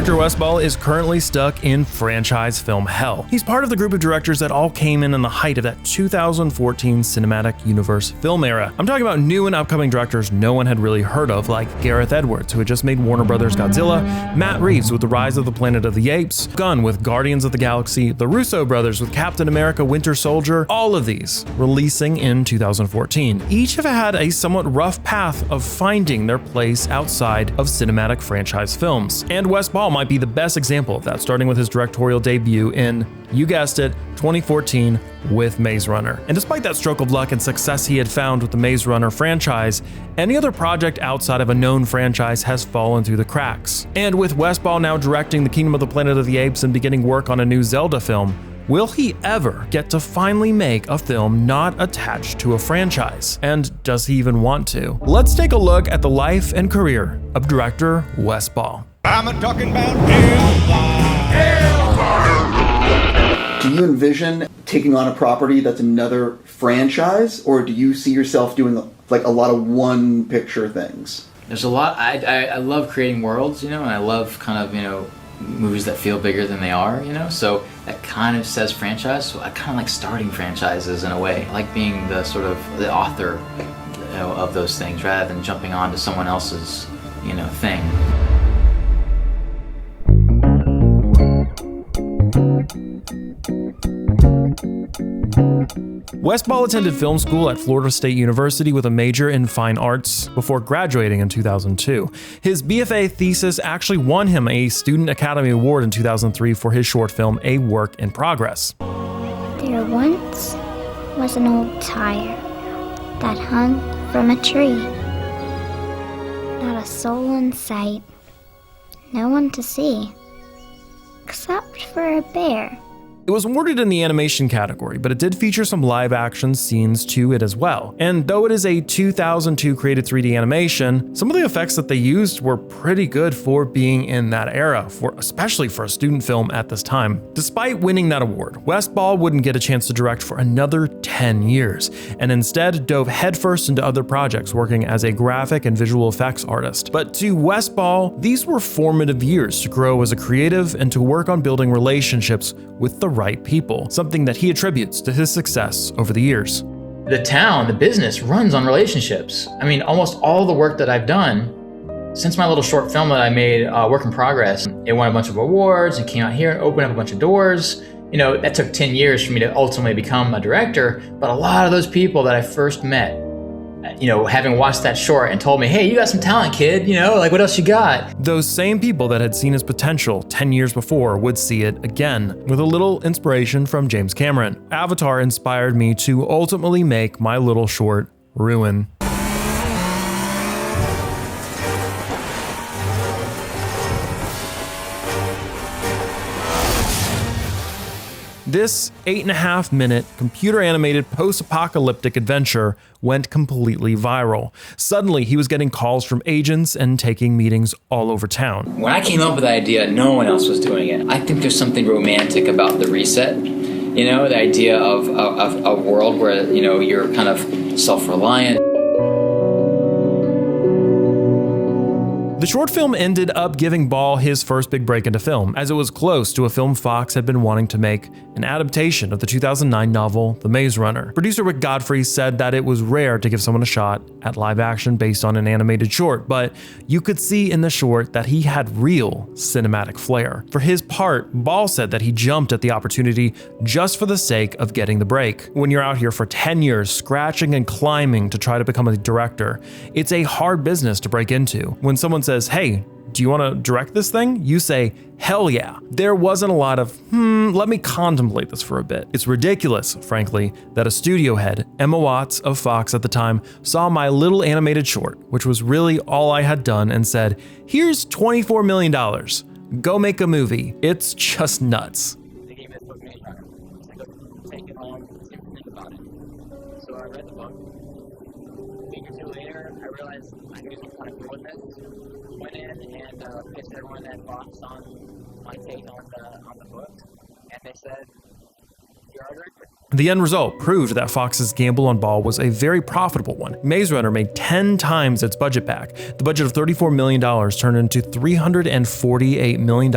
Director Wes Ball is currently stuck in franchise film hell. He's part of the group of directors that all came in the height of that 2014 cinematic universe film era. I'm talking about new and upcoming directors no one had really heard of, like Gareth Edwards, who had just made Warner Brothers' Godzilla, Matt Reeves with The Rise of the Planet of the Apes, Gunn with Guardians of the Galaxy, the Russo brothers with Captain America Winter Soldier, all of these releasing in 2014. Each have had a somewhat rough path of finding their place outside of cinematic franchise films. And Wes Ball might be the best example of that, starting with his directorial debut in, you guessed it, 2014 with Maze Runner. And despite that stroke of luck and success he had found with the Maze Runner franchise, any other project outside of a known franchise has fallen through the cracks. And with Wes Ball now directing The Kingdom of the Planet of the Apes and beginning work on a new Zelda film, will he ever get to finally make a film not attached to a franchise? And does he even want to? Let's take a look at the life and career of director Wes Ball. I'm a talking about hellfire. Do you envision taking on a property that's another franchise, or do you see yourself doing like a lot of one picture things? There's a lot. I love creating worlds, and I love kind of, movies that feel bigger than they are, so that kind of says franchise. So I kind of like starting franchises in a way. I like being the sort of the author, of those things rather than jumping on to someone else's, thing. Wes Ball attended film school at Florida State University with a major in fine arts before graduating in 2002. His BFA thesis actually won him a Student Academy Award in 2003 for his short film, A Work in Progress. There once was an old tire that hung from a tree. Not a soul in sight, no one to see, except for a bear. It was awarded in the animation category, but it did feature some live action scenes to it as well. And though it is a 2002 created 3D animation, some of the effects that they used were pretty good for being in that era, especially for a student film at this time. Despite winning that award, Wes Ball wouldn't get a chance to direct for another 10 years, and instead dove headfirst into other projects, working as a graphic and visual effects artist. But to Wes Ball, these were formative years to grow as a creative and to work on building relationships with the right people, something that he attributes to his success over the years. The town, the business runs on relationships. I mean, almost all the work that I've done since my little short film that I made, Work in Progress, it won a bunch of awards and came out here and opened up a bunch of doors. That took 10 years for me to ultimately become a director, but a lot of those people that I first met, having watched that short and told me, hey, you got some talent, kid, what else you got? Those same people that had seen his potential 10 years before would see it again, with a little inspiration from James Cameron. Avatar inspired me to ultimately make my little short ruin. This 8.5-minute computer-animated post-apocalyptic adventure went completely viral. Suddenly, he was getting calls from agents and taking meetings all over town. When I came up with the idea, no one else was doing it. I think there's something romantic about the reset. The idea of a world where, you're kind of self-reliant. The short film ended up giving Ball his first big break into film, as it was close to a film Fox had been wanting to make, an adaptation of the 2009 novel The Maze Runner. Producer Rick Godfrey said that it was rare to give someone a shot at live action based on an animated short, but you could see in the short that he had real cinematic flair. For his part, Ball said that he jumped at the opportunity just for the sake of getting the break. When you're out here for 10 years scratching and climbing to try to become a director, it's a hard business to break into. When someone says, hey, do you want to direct this thing? You say, hell yeah. There wasn't a lot of, let me contemplate this for a bit. It's ridiculous, frankly, that a studio head, Emma Watts of Fox at the time, saw my little animated short, which was really all I had done, and said, here's $24 million. Go make a movie. It's just nuts. The game is book Maze Runner. Take it home, think about it. So I read the book. A week or two later, I realized I knew something kind of cool with it. Went in and pitched everyone that box on my take on the book, and they said, "You're our director." The end result proved that Fox's gamble on Ball was a very profitable one. Maze Runner made 10 times its budget back. The budget of $34 million turned into $348 million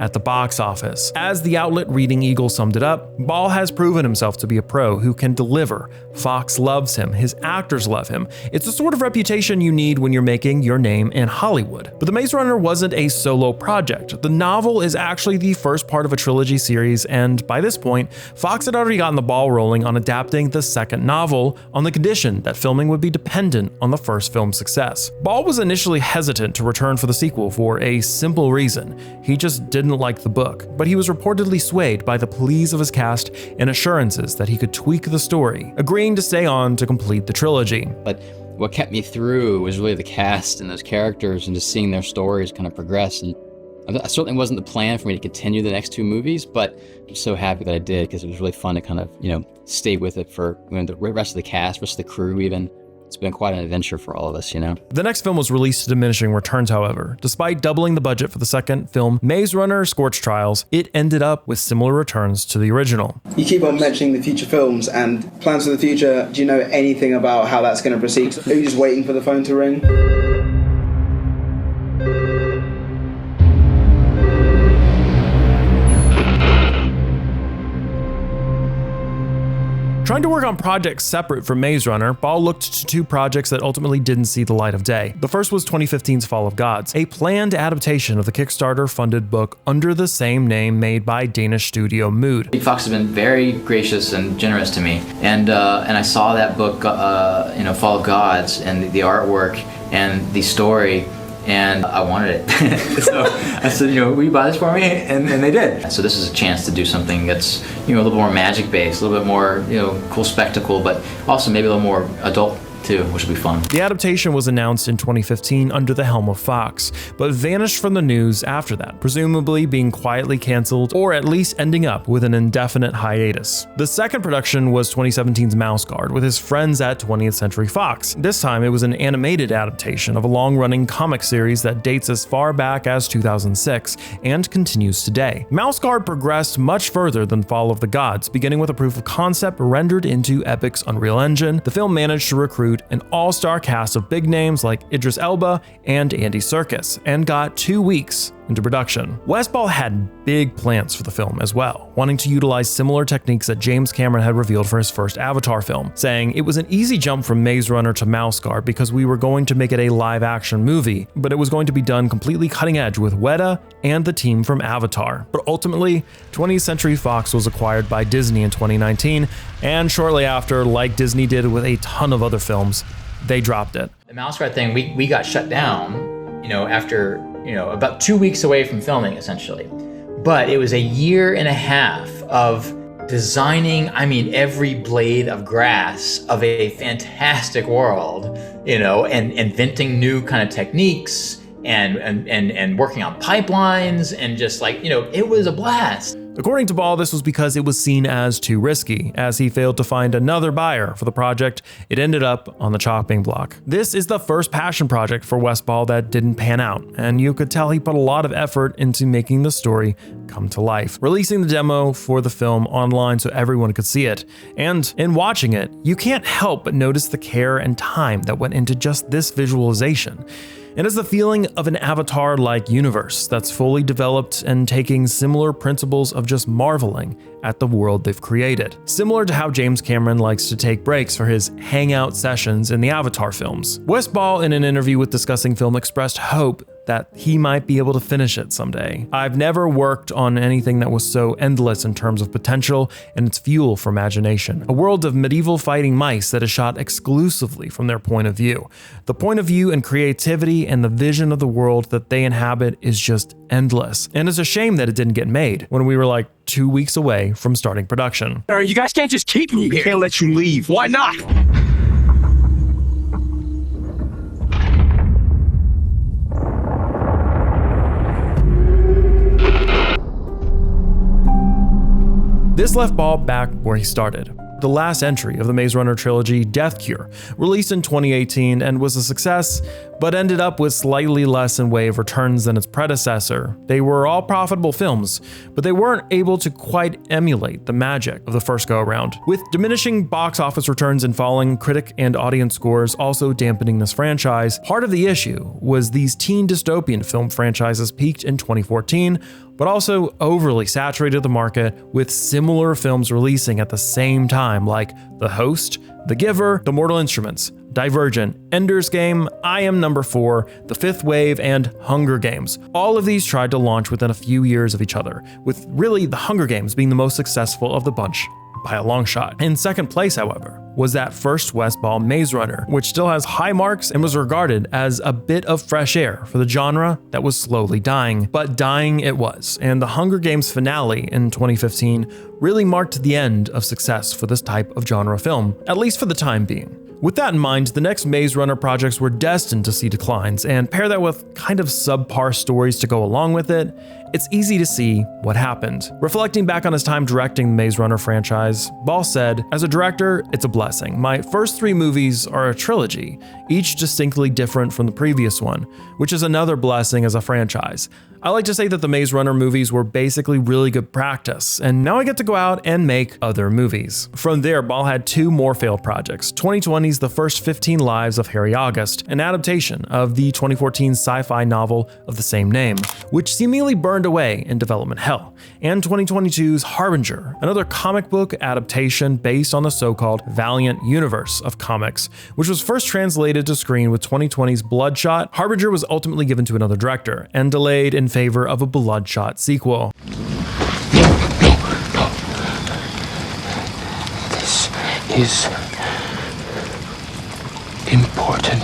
at the box office. As the outlet Reading Eagle summed it up, Ball has proven himself to be a pro who can deliver. Fox loves him, his actors love him. It's the sort of reputation you need when you're making your name in Hollywood. But The Maze Runner wasn't a solo project. The novel is actually the first part of a trilogy series, and by this point, Fox had already gotten the ball rolling on adapting the second novel on the condition that filming would be dependent on the first film's success. Ball was initially hesitant to return for the sequel for a simple reason. He just didn't like the book, but he was reportedly swayed by the pleas of his cast and assurances that he could tweak the story, agreeing to stay on to complete the trilogy. But what kept me through was really the cast and those characters and just seeing their stories kind of progress. And it certainly wasn't the plan for me to continue the next 2 movies, but I'm so happy that I did because it was really fun to kind of, stay with it for the rest of the cast, rest of the crew even. It's been quite an adventure for all of us, The next film was released to diminishing returns, however. Despite doubling the budget for the second film, Maze Runner: Scorched Trials, it ended up with similar returns to the original. You keep on mentioning the future films and plans for the future. Do you know anything about how that's going to proceed? Are you just waiting for the phone to ring? Trying to work on projects separate from Maze Runner, Ball looked to 2 projects that ultimately didn't see the light of day. The first was 2015's Fall of Gods, a planned adaptation of the Kickstarter-funded book under the same name made by Danish studio Mood. Fox has been very gracious and generous to me, and I saw that book, Fall of Gods, and the artwork and the story, and I wanted it. So I said, will you buy this for me? And they did. So this is a chance to do something that's, a little more magic based, a little bit more, cool spectacle, but also maybe a little more adult too, which will be fun. The adaptation was announced in 2015 under the helm of Fox, but vanished from the news after that, presumably being quietly canceled or at least ending up with an indefinite hiatus. The second production was 2017's Mouse Guard with his friends at 20th Century Fox. This time it was an animated adaptation of a long-running comic series that dates as far back as 2006 and continues today. Mouse Guard progressed much further than Fall of the Gods, beginning with a proof of concept rendered into Epic's Unreal Engine. The film managed to recruit an all-star cast of big names like Idris Elba and Andy Serkis, and got 2 weeks into production. Wes Ball had big plans for the film as well, wanting to utilize similar techniques that James Cameron had revealed for his first Avatar film, saying it was an easy jump from Maze Runner to Mouse Guard because we were going to make it a live-action movie, but it was going to be done completely cutting edge with Weta and the team from Avatar. But ultimately, 20th Century Fox was acquired by Disney in 2019, and shortly after, like Disney did with a ton of other films, they dropped it. The Mouse Guard thing, we got shut down, after about 2 weeks away from filming, essentially. But it was a year and a half of designing, every blade of grass of a fantastic world, and inventing new kind of techniques and working on pipelines and just it was a blast. According to Ball, this was because it was seen as too risky. As he failed to find another buyer for the project, it ended up on the chopping block. This is the first passion project for Wes Ball that didn't pan out, and you could tell he put a lot of effort into making the story come to life, releasing the demo for the film online so everyone could see it. And in watching it, you can't help but notice the care and time that went into just this visualization. It has the feeling of an Avatar-like universe that's fully developed and taking similar principles of just marveling at the world they've created. Similar to how James Cameron likes to take breaks for his hangout sessions in the Avatar films. Wes Ball, in an interview with Discussing Film, expressed hope that he might be able to finish it someday. I've never worked on anything that was so endless in terms of potential and its fuel for imagination. A world of medieval fighting mice that is shot exclusively from their point of view. The point of view and creativity and the vision of the world that they inhabit is just endless. And it's a shame that it didn't get made when we were 2 weeks away from starting production. You guys can't just keep me here. We can't let you leave. Why not? This left Ball back where he started. the last entry of the Maze Runner trilogy, Death Cure, released in 2018 and was a success, but ended up with slightly less in way of returns than its predecessor. They were all profitable films, but they weren't able to quite emulate the magic of the first go-around. With diminishing box office returns and falling critic and audience scores also dampening this franchise, part of the issue was these teen dystopian film franchises peaked in 2014, but also overly saturated the market with similar films releasing at the same time, like The Host, The Giver, The Mortal Instruments, Divergent, Ender's Game, I Am Number 4, The Fifth Wave, and Hunger Games. All of these tried to launch within a few years of each other, with really The Hunger Games being the most successful of the bunch by a long shot. In second place, however, was that first Wes Ball Maze Runner, which still has high marks and was regarded as a bit of fresh air for the genre that was slowly dying. But dying it was, and the Hunger Games finale in 2015 really marked the end of success for this type of genre film, at least for the time being. With that in mind, the next Maze Runner projects were destined to see declines, and pair that with kind of subpar stories to go along with it, it's easy to see what happened. Reflecting back on his time directing the Maze Runner franchise, Ball said, "As a director, it's a blessing. My first 3 movies are a trilogy, each distinctly different from the previous one, which is another blessing as a franchise. I like to say that the Maze Runner movies were basically really good practice, and now I get to go out and make other movies." From there, Ball had 2 more failed projects. 2020's The First 15 Lives of Harry August, an adaptation of the 2014 sci-fi novel of the same name, which seemingly burned away in development hell, and 2022's Harbinger, another comic book adaptation based on the so-called Valiant universe of comics, which was first translated to screen with 2020's Bloodshot. Harbinger was ultimately given to another director and delayed in favor of a Bloodshot sequel. This is important.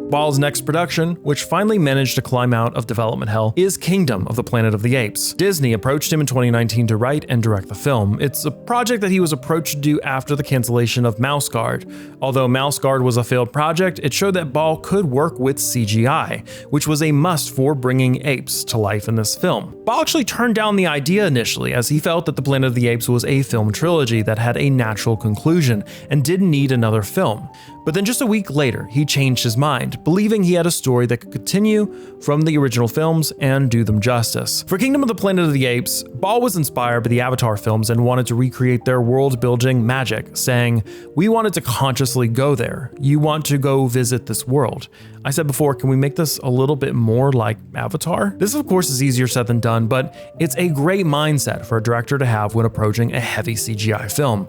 Ball's next production, which finally managed to climb out of development hell, is Kingdom of the Planet of the Apes. Disney approached him in 2019 to write and direct the film. It's a project that he was approached to do after the cancellation of Mouse Guard. Although Mouse Guard was a failed project, it showed that Ball could work with CGI, which was a must for bringing apes to life in this film. Ball actually turned down the idea initially, as he felt that the Planet of the Apes was a film trilogy that had a natural conclusion and didn't need another film. But then just a week later, he changed his mind, believing he had a story that could continue from the original films and do them justice. For Kingdom of the Planet of the Apes, Ball was inspired by the Avatar films and wanted to recreate their world-building magic, saying, "We wanted to consciously go there. You want to go visit this world." I said before, can we make this a little bit more like Avatar? This, of course, is easier said than done, but it's a great mindset for a director to have when approaching a heavy CGI film.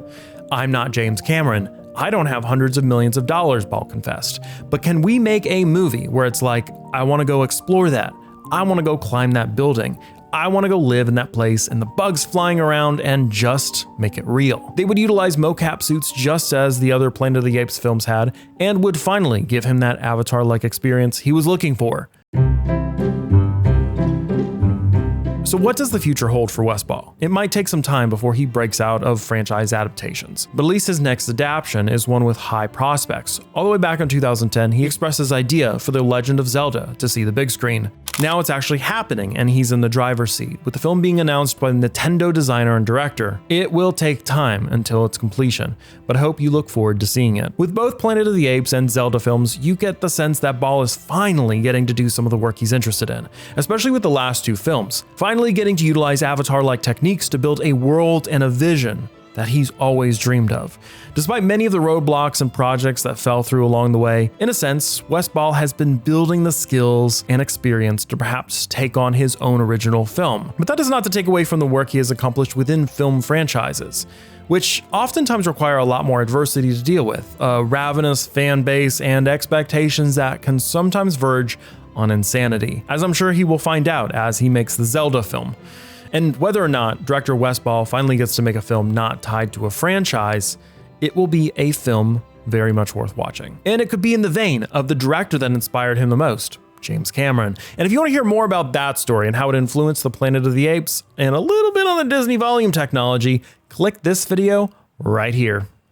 I'm not James Cameron. I don't have hundreds of millions of dollars, Ball confessed. But can we make a movie where it's like, I want to go explore that. I want to go climb that building. I want to go live in that place and the bugs flying around and just make it real. They would utilize mocap suits just as the other Planet of the Apes films had, and would finally give him that Avatar-like experience he was looking for. So what does the future hold for Wes Ball? It might take some time before he breaks out of franchise adaptations, but at least his next adaptation is one with high prospects. All the way back in 2010, he expressed his idea for The Legend of Zelda to see the big screen. Now it's actually happening, and he's in the driver's seat, with the film being announced by the Nintendo designer and director. It will take time until its completion, but I hope you look forward to seeing it. With both Planet of the Apes and Zelda films, you get the sense that Ball is finally getting to do some of the work he's interested in, especially with the last 2 films. Finally getting to utilize Avatar-like techniques to build a world and a vision that he's always dreamed of. Despite many of the roadblocks and projects that fell through along the way, in a sense, Wes Ball has been building the skills and experience to perhaps take on his own original film. But that is not to take away from the work he has accomplished within film franchises, which oftentimes require a lot more adversity to deal with, a ravenous fan base, and expectations that can sometimes verge on insanity, as I'm sure he will find out as he makes the Zelda film. And whether or not director Wes Ball finally gets to make a film not tied to a franchise, it will be a film very much worth watching. And it could be in the vein of the director that inspired him the most, James Cameron. And if you want to hear more about that story and how it influenced the Planet of the Apes and a little bit on the Disney volume technology, click this video right here.